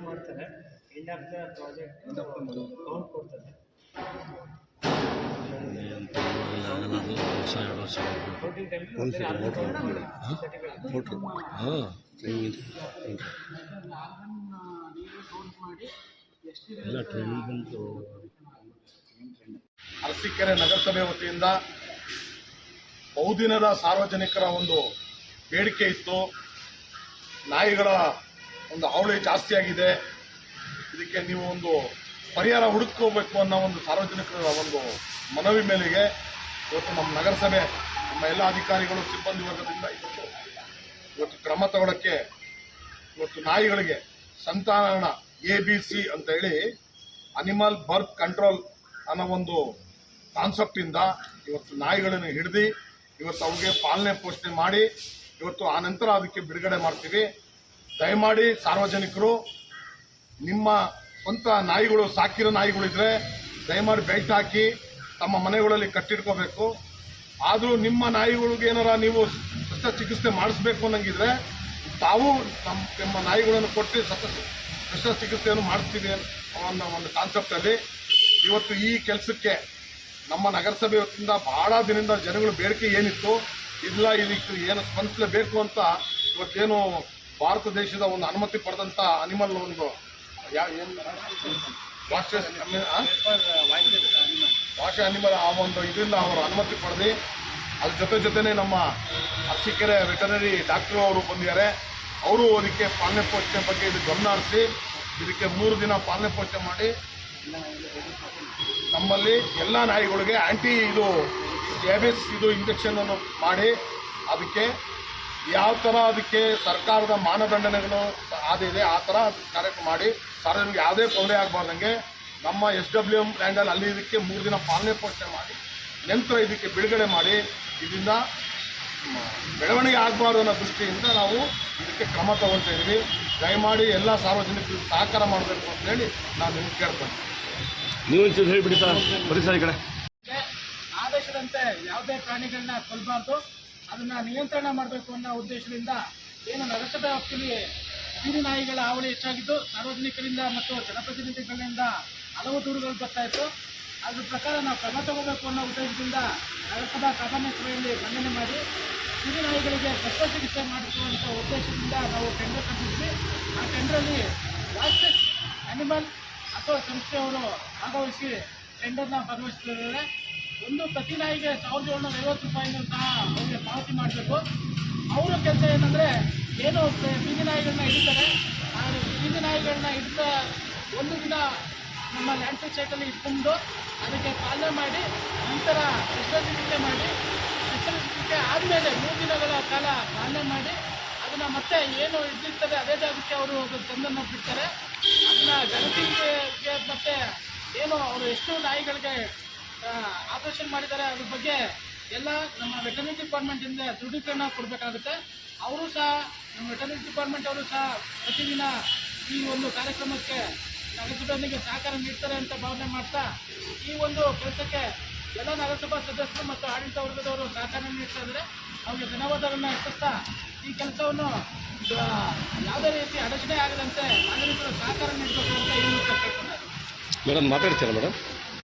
ಮಾಡ್ತಾರೆ end of the project count ಕೊಡ್ತಾರೆ. ಅರಸೀಕೆರೆ ನಗರಸಭೆ ವತಿಯಿಂದ ಬಹುದಿನದ ಸಾರ್ವಜನಿಕರ ಒಂದು ಬೇಡಿಕೆ ಇತ್ತು. ನಾಯಿಗಳ ಒಂದು ಹಾವಳಿ ಜಾಸ್ತಿ ಆಗಿದೆ, ಇದಕ್ಕೆ ನೀವು ಒಂದು ಪರಿಹಾರ ಹುಡುಕೋಬೇಕು ಅನ್ನೋ ಒಂದು ಸಾರ್ವಜನಿಕರ ಒಂದು ಮನವಿ ಮೇಲೆಗೆ ಇವತ್ತು ನಮ್ಮ ನಗರಸಭೆ ನಮ್ಮ ಎಲ್ಲ ಅಧಿಕಾರಿಗಳು ಸಿಬ್ಬಂದಿ ವರ್ಗದಿಂದ ಇವತ್ತು ಕ್ರಮ ತಗೊಳ್ಳೋಕ್ಕೆ ಇವತ್ತು ನಾಯಿಗಳಿಗೆ ಸಂತಾನಹರಣ ABC ಅಂತ ಹೇಳಿ ಅನಿಮಲ್ ಬರ್ತ್ ಕಂಟ್ರೋಲ್ ಅನ್ನೋ ಒಂದು ಕಾನ್ಸೆಪ್ಟ್ ಇಂದ ಇವತ್ತು ನಾಯಿಗಳನ್ನು ಹಿಡಿದು ಇವತ್ತು ಅವ್ರಿಗೆ ಪಾಲನೆ ಪೋಷಣೆ ಮಾಡಿ ಇವತ್ತು ಆ ನಂತರ ಅದಕ್ಕೆ ಬಿಡುಗಡೆ ಮಾಡ್ತೀವಿ. ದಯಮಾಡಿ ಸಾರ್ವಜನಿಕರು ನಿಮ್ಮ ಸ್ವಂತ ನಾಯಿಗಳು ಸಾಕಿರೋ ನಾಯಿಗಳಿದ್ರೆ ದಯಮಾಡಿ ಬೆಲ್ಟ್ ಹಾಕಿ ತಮ್ಮ ಮನೆಗಳಲ್ಲಿ ಕಟ್ಟಿಟ್ಕೋಬೇಕು. ಆದರೂ ನಿಮ್ಮ ನಾಯಿಗಳಿಗೆ ಏನಾರ ನೀವು ಶಸ್ತ್ರಚಿಕಿತ್ಸೆ ಮಾಡಿಸ್ಬೇಕು ಅನ್ನಂಗಿದ್ರೆ ತಾವು ನಿಮ್ಮ ನಾಯಿಗಳನ್ನು ಕೊಟ್ಟು ಶಸ್ತ್ರಚಿಕಿತ್ಸೆಯನ್ನು ಮಾಡಿಸ್ತೀವಿ ಅನ್ನೋ ಒಂದು ಕಾನ್ಸೆಪ್ಟಲ್ಲಿ ಇವತ್ತು ಈ ಕೆಲಸಕ್ಕೆ ನಮ್ಮ ನಗರಸಭೆ ವತಿಯಿಂದ ಬಹಳ ದಿನದಿಂದ ಜನಗಳ ಬೇಡಿಕೆ ಏನಿತ್ತು, ಇಲ್ಲ ಇದಕ್ಕೆ ಏನು ಸ್ಪಂದಿಸಲೇಬೇಕು ಅಂತ ಇವತ್ತೇನು ಭಾರತ ದೇಶದ ಒಂದು ಅನುಮತಿ ಪಡೆದಂಥ ಅನಿಮಲ್ ಒಂದು ಭಾಷೆ ಅನಿಮಲ್ ಆ ಒಂದು ಇದರಿಂದ ಅವರು ಅನುಮತಿ ಪಡೆದು ಅದ್ರ ಜೊತೆನೇ ನಮ್ಮ ಅರಸೀಕೆರೆ ವೆಟರ್ನರಿ ಡಾಕ್ಟರ್ ಅವರು ಬಂದಿದ್ದಾರೆ. ಅವರು ಅದಕ್ಕೆ ಪಾಲನೆ ಪೋಷಣೆ ಬಗ್ಗೆ ಇದು ಗಮನ ಹರಿಸಿ ಇದಕ್ಕೆ 3 ದಿನ ಪಾಲನೆ ಪೋಷಣೆ ಮಾಡಿ ನಮ್ಮಲ್ಲಿ ಎಲ್ಲ ನಾಯಿಗಳಿಗೆ ರ್ಯಾಬಿಸ್ ಇಂಜೆಕ್ಷನ್ ಅನ್ನು ಮಾಡಿ ಅದಕ್ಕೆ ಯಾವ ಥರ ಅದಕ್ಕೆ ಸರ್ಕಾರದ ಮಾನದಂಡನೆಗಳು ಆದಿದೆ ಆ ಥರ ಕಾರ್ಯಕ್ರಮ ಮಾಡಿ ಸಾರ್ವಜನಿಕರಿಗೆ ಯಾವುದೇ ತೊಂದರೆ ಆಗಬಾರ್ದಂಗೆ ನಮ್ಮ SWM ಲ್ಯಾಂಡಲ್ಲಿ ಅಲ್ಲಿ ಇದಕ್ಕೆ 3 ದಿನ ಪಾಲನೆ ಪೋಷಣೆ ಮಾಡಿ ನಂತರ ಇದಕ್ಕೆ ಬಿಡುಗಡೆ ಮಾಡಿ ಇದರಿಂದ ಬೆಳವಣಿಗೆ ಆಗಬಾರ್ದು ಅನ್ನೋ ದೃಷ್ಟಿಯಿಂದ ನಾವು ಇದಕ್ಕೆ ಕ್ರಮ ತಗೊಳ್ತಾ ಇದ್ದೀವಿ. ದಯಮಾಡಿ ಎಲ್ಲ ಸಾರ್ವಜನಿಕರು ಸಹಕಾರ ಮಾಡಬೇಕು ಅಂತ ಹೇಳಿ ನಾನು ನಿಮ್ಗೆ ಕೇಳ್ತೇನೆ. ನೀವು ಹೇಳಿಬಿಡಿ ಸರ್, ಬರೀ ಸರ್ ಈ ಕಡೆ. ಆದೇಶದಂತೆ ಯಾವುದೇ ಪ್ರಾಣಿಗಳನ್ನ ಕೊಲ್ಲಬಾರ್ದು, ಅದನ್ನ ನಿಯಂತ್ರಣ ಮಾಡಬೇಕು ಅನ್ನೋ ಉದ್ದೇಶದಿಂದ ಏನು ನಗರಸಭೆ ವ್ಯಾಪ್ತಿಯಲ್ಲಿ ಬೀದಿ ನಾಯಿಗಳ ಹಾವಳಿ ಹೆಚ್ಚಾಗಿದ್ದು ಸಾರ್ವಜನಿಕರಿಂದ ಮತ್ತು ಜನಪ್ರತಿನಿಧಿಗಳಿಂದ ಹಲವು ದೂರುಗಳು ಬರ್ತಾ ಇತ್ತು. ಅದ್ರ ಪ್ರಕಾರ ನಾವು ಕ್ರಮ ತಗೋಬೇಕು ಅನ್ನೋ ಉದ್ದೇಶದಿಂದ ನಗರಸಭಾ ಸಾಮಾನ್ಯ ಸಭೆಯಲ್ಲಿ ಮಂಡನೆ ಮಾಡಿ ಬೀದಿ ನಾಯಿಗಳಿಗೆ ಶಸ್ತ್ರಚಿಕಿತ್ಸೆ ಮಾಡಿಸುವಂಥ ಉದ್ದೇಶದಿಂದ ನಾವು ಟೆಂಡರ್ ಕರೆದಿದ್ವಿ. ಆ ಟೆಂಡರಲ್ಲಿ ವಾಸ್ಟೆಸ್ ಅನಿಮಲ್ ಅಥವಾ ಸಂಸ್ಥೆಯವರು ಭಾಗವಹಿಸಿ ಟೆಂಡರ್ನ ಭಾಗವಹಿಸಿದ್ದಾರೆ. ಪ್ರತಿ ನಾಯಿಗೆ 1750 ರೂಪಾಯಿನೂ ಸಹ ಅವರಿಗೆ ಪಾವತಿ ಮಾಡಬೇಕು. ಅವರ ಕೆಲಸ ಏನಂದರೆ ಏನು ಬೀದಿ ನಾಯಿಗಳನ್ನ ಹಿಡಿತಾರೆ, ಆ ಬೀದಿ ನಾಯಿಗಳನ್ನ ಹಿಡಿದ ಒಂದು ದಿನ ನಮ್ಮ ಲ್ಯಾಂಡ್ಫಿಲ್ ಸೈಟಲ್ಲಿ ಇಟ್ಕೊಂಡು ಅದಕ್ಕೆ ಪಾಲನೆ ಮಾಡಿ ನಂತರ ಶಸ್ತ್ರಚಿಕಿತ್ಸೆ ಮಾಡಿ ಶಸ್ತ್ರಚಿಕಿತ್ಸೆ ಆದಮೇಲೆ 3 ದಿನಗಳ ಕಾಲ ಪಾಲನೆ ಮಾಡಿ ಅದನ್ನು ಮತ್ತೆ ಏನು ಇದ್ದಿರ್ತದೆ ಅದೇ ಜಾಗಕ್ಕೆ ಅವರು ತಂದನ್ನು ಬಿಡ್ತಾರೆ. ಅದನ್ನ ಗಣತಿಗೆ ಮತ್ತೆ ಏನು ಅವರು ಎಷ್ಟು ನಾಯಿಗಳಿಗೆ ಆಪರೇಷನ್ ಮಾಡಿದ್ದಾರೆ. ಅದ್ರ ಬಗ್ಗೆ ಎಲ್ಲ ನಮ್ಮ ವೆಟರ್ನರಿ ಡಿಪಾರ್ಟ್ಮೆಂಟಿಂದ ದೃಢೀಕರಣ ಕೊಡಬೇಕಾಗುತ್ತೆ. ಅವರು ಸಹ ನಮ್ಮ ವೆಟರ್ನರಿ ಡಿಪಾರ್ಟ್ಮೆಂಟ್ ಅವರು ಸಹ ಪ್ರತಿದಿನ ಈ ಒಂದು ಕಾರ್ಯಕ್ರಮಕ್ಕೆ ನಗರಸಭೆಯೊಂದಿಗೆ ಸಹಕಾರ ನೀಡ್ತಾರೆ ಅಂತ ಭಾವನೆ ಮಾಡ್ತಾ ಈ ಒಂದು ಕೆಲಸಕ್ಕೆ ಎಲ್ಲ ನಗರಸಭಾ ಸದಸ್ಯರು ಮತ್ತು ಆಡಳಿತ ವರ್ಗದವರು ಸಹಕಾರ ನೀಡ್ತಾ ಇದ್ದಾರೆ. ಅವ್ರಿಗೆ ಧನ್ಯವಾದಗಳನ್ನ ಅರ್ಪಿಸ್ತಾ ಈ ಕೆಲಸವನ್ನು ಯಾವುದೇ ರೀತಿ ಅಡಚಣೆ ಆಗದಂತೆ ನಾಗರಿಕರು ಸಹಕಾರ ನೀಡಬೇಕು ಅಂತ ಈ ಮೂಲಕ ಕೇಳ್ಕೊಳ್ತಾರೆ. ಮೇಡಮ್ ಮಾತಾಡ್ತೀರಾ ಮೇಡಮ್?